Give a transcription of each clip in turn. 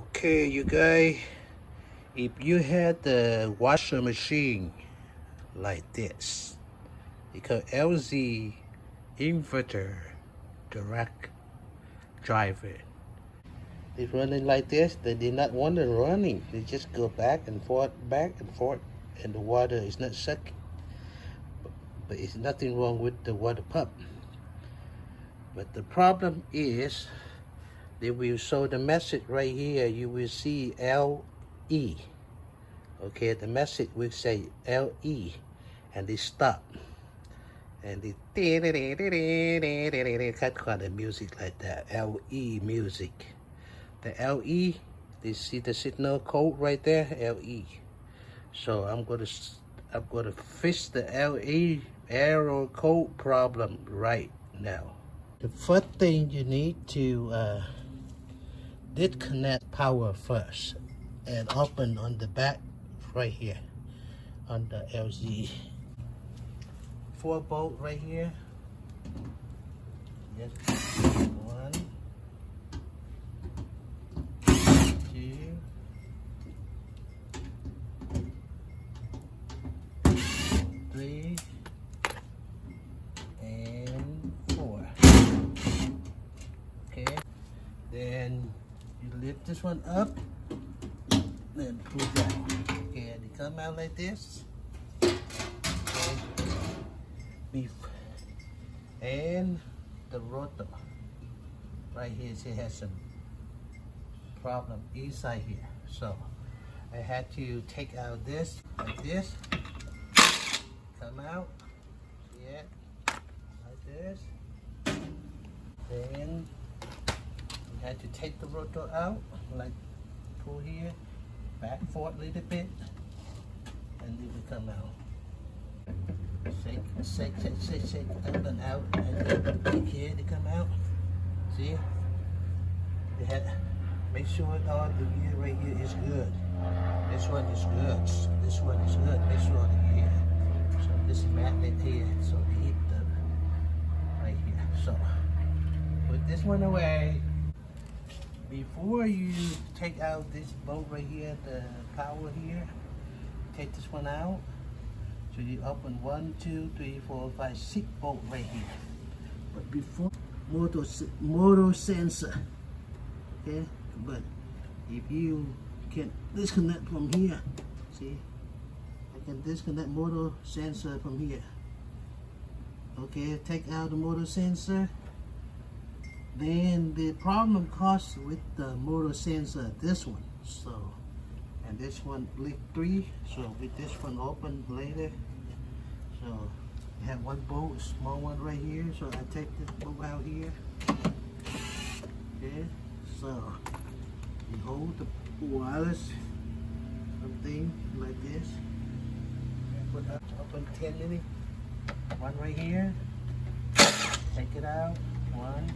Okay, you guys, if you had the washer machine like this, because LZ inverter direct driver, it's running like this, they did not want it running. They just go back and forth, and the water is not sucking. But it's nothing wrong with the water pump. But the problem is, they will show the message right here. You will see LE. Okay, the message will say LE, and they stop. And they kind of music like that, LE music. The LE, they see the signal code right there, LE. So I'm gonna fix the LE error code problem right now. The first thing you need to disconnect power first and open on the back right here on the LZ. 4-bolt right here. Yes. 1, 2, 3, and 4. Okay. Then you lift this one up, then pull down. Okay, and they come out like this. And the rotor right here, it has some problem inside here, so I had to take out this like this, come out, yeah, like this. Then you had to take the rotor out, like pull here, back forth a little bit, and it will come out. Shake, up and out, and then take here to come out. See? You had make sure all the gear right here is good. This one is good. This one is good. Make sure the gear. So this magnet here, so they hit the right here. So put this one away. Before you take out this bolt right here, the power here, take this one out. So you open 1, 2, 3, 4, 5, 6 bolt right here. But before motor sensor, okay. But if you can disconnect from here, see, I can disconnect motor sensor from here. Okay, take out the motor sensor. Then the problem comes with the motor sensor, this one. So. And this one leak 3, so with this one open later. So you have one bolt, small one right here, so I take this bolt out here. Okay, so you hold the wireless something like this. Put up open 10 minutes. One right here. Take it out. 1.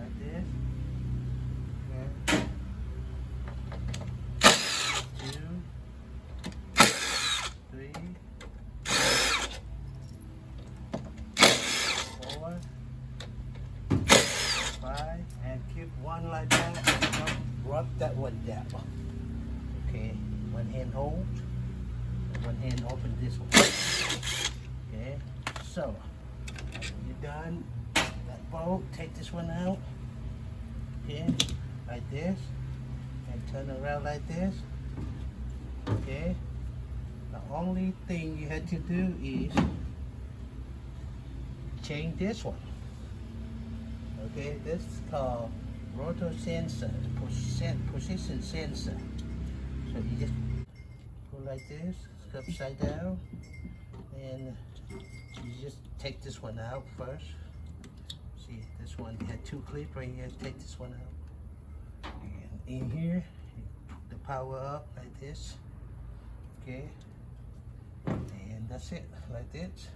Like this. Okay. 3, 4, 5, and keep one like that. Don't rub that one down. Okay, one hand hold, and one hand open this one. Okay, so when you're done, that bolt, take this one out. Okay, like this, and turn around like this. Okay. The only thing you had to do is change this one. Okay, this is called rotor sensor, position sensor. So you just go like this, upside down, and you just take this one out first. See, this one had 2 clips right here. Take this one out. And in here, you put the power up like this. Okay. And that's it, like this.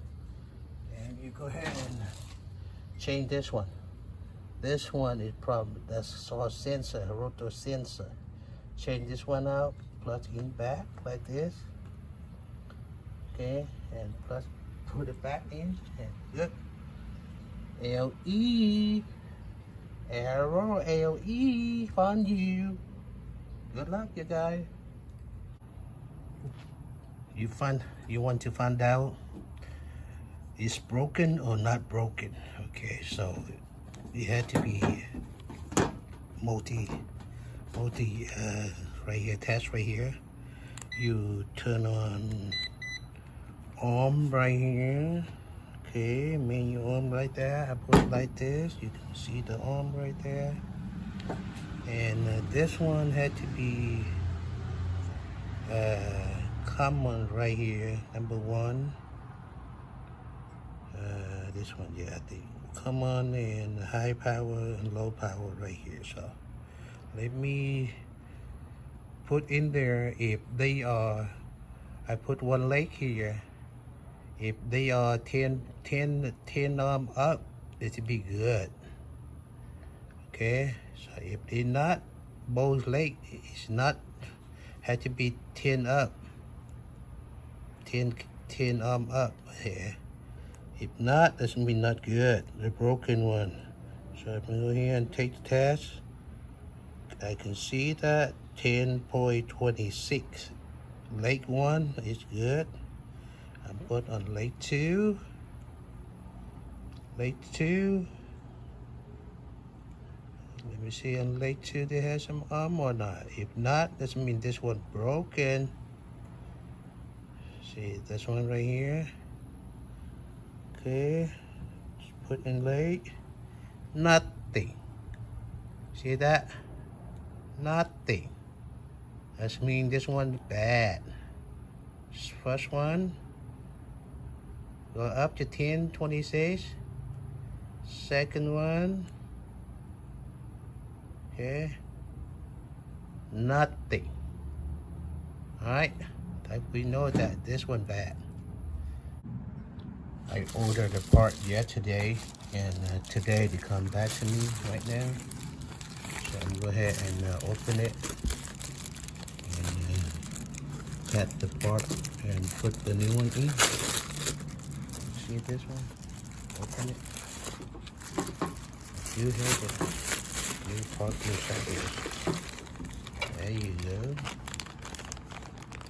And you go ahead and change this one. This one is probably, that's our sensor, rotor sensor. Change this one out, plug in back like this. Okay, and plus put it back in, and good. LE Arrow, AOE, found you. Good luck, you guys. You want to find out is broken or not broken. Okay, so it had to be multi right here, test right here. You turn on arm right here. Okay, menu arm right there. I put it like this. You can see the arm right there. And this one had to be common right here, number one. This one, yeah, I think common and high power and low power right here. So let me put in there if they are, I put one leg here. If they are 10 arm up, it should be good. Okay, so if they're not, both leg, it's not, had to be 10 up. 10 arm up here. If not, that's gonna be not good. The broken one. So I'm gonna go here and take the test. I can see that 10.26. Leg 1 is good. I'm put on leg 2. Leg 2. Let me see on leg 2 they have some arm or not. If not, that means this one broken. See this one right here. Okay, just put in leg. Nothing. See that? Nothing. That means this one bad. First one, go up to 10.26. Second one, okay, nothing. Alright, we know that this one bad. I ordered a part yesterday, and today they come back to me right now. So I'm gonna go ahead and open it and cut the part and put the new one in. See this one? Open it. You have the new part inside this. There you go.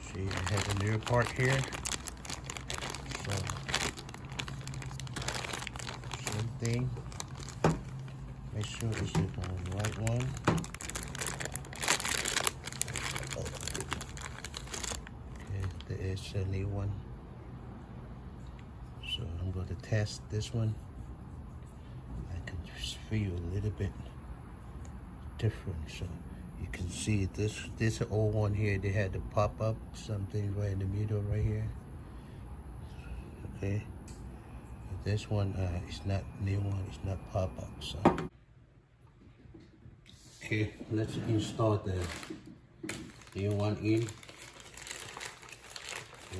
See, I have a new part here. So same thing. Make sure this is the right one. Okay, there is a new one. So I'm going to test this one. I can just feel a little bit different. So you can see this old one here. They had to pop up something right in the middle right here. Okay. This one is not new one. It's not pop up. So okay, let's install the new one in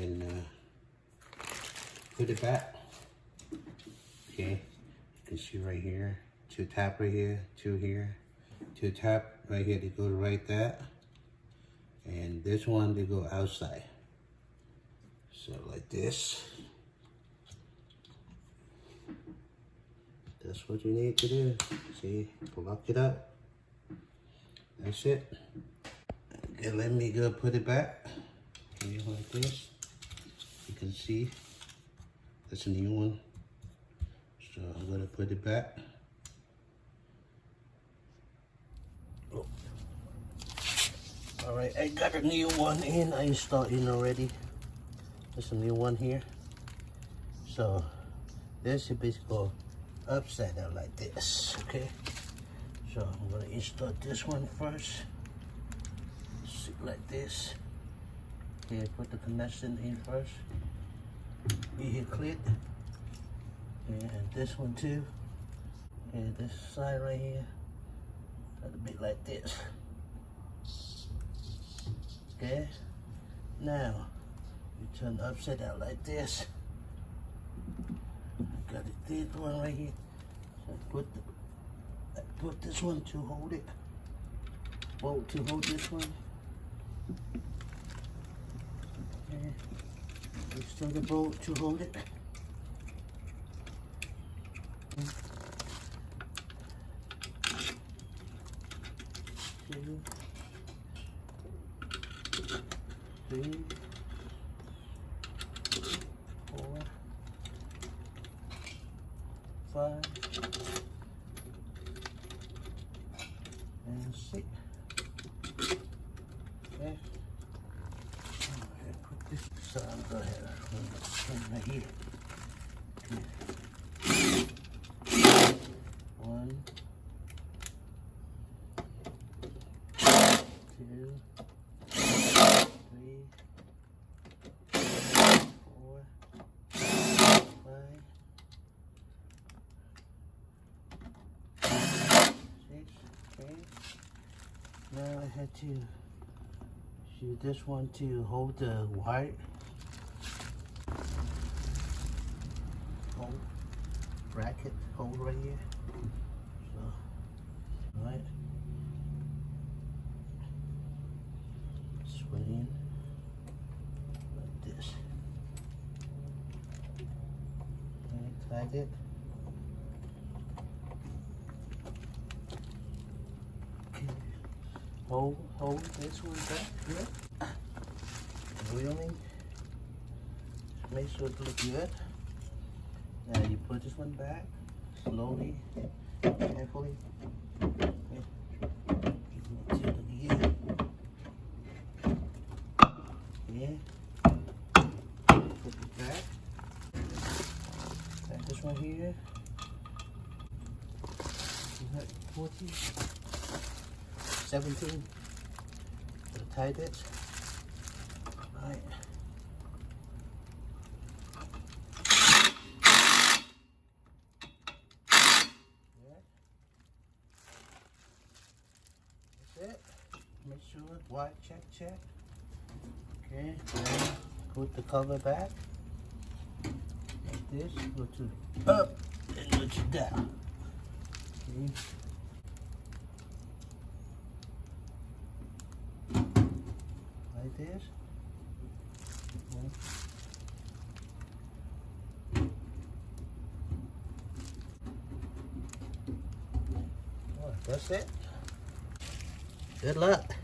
and put it back. Okay, you can see right here, 2 tap right here, 2 here, 2 tap right here to go right there, and this one to go outside. So like this. That's what you need to do. See, lock it up. That's it. Okay, let me go put it back. Here like this. You can see that's a new one. So I'm gonna put it back. Oh. All right, I got a new one in. I installed in already. There's a new one here. So this should basically go upside down like this. Okay. So I'm gonna install this one first. See, like this. Okay, put the connection in first. Here, click. And this one too. And this side right here. Got a bit like this. Okay. Now you turn upside down like this. Got a thick one right here. So put this one to hold it. Bolt to hold this one. Okay. Install the bolt to hold it. 2, 3, 4, 5, and 6. Okay. Put this aside. Go ahead. Put it right here. Okay. 1, 2, 3, 4, 5, 6. Okay. Now I had to use this one to hold the wire. Hold bracket, hold right here. So, all right. Swing like this. Okay, tight it. Okay. Hold this one back here. Wheeling. Make sure it looks good. Now you put this one back slowly, carefully. Okay. Tilt it again. Yeah. Put it back. Back this one here. 14, 17. Tie this. All right. It. Make sure wire check. Okay, then put the cover back like this. Go to up and go to down. Okay. Like this. Okay. Oh, that's it. Good luck.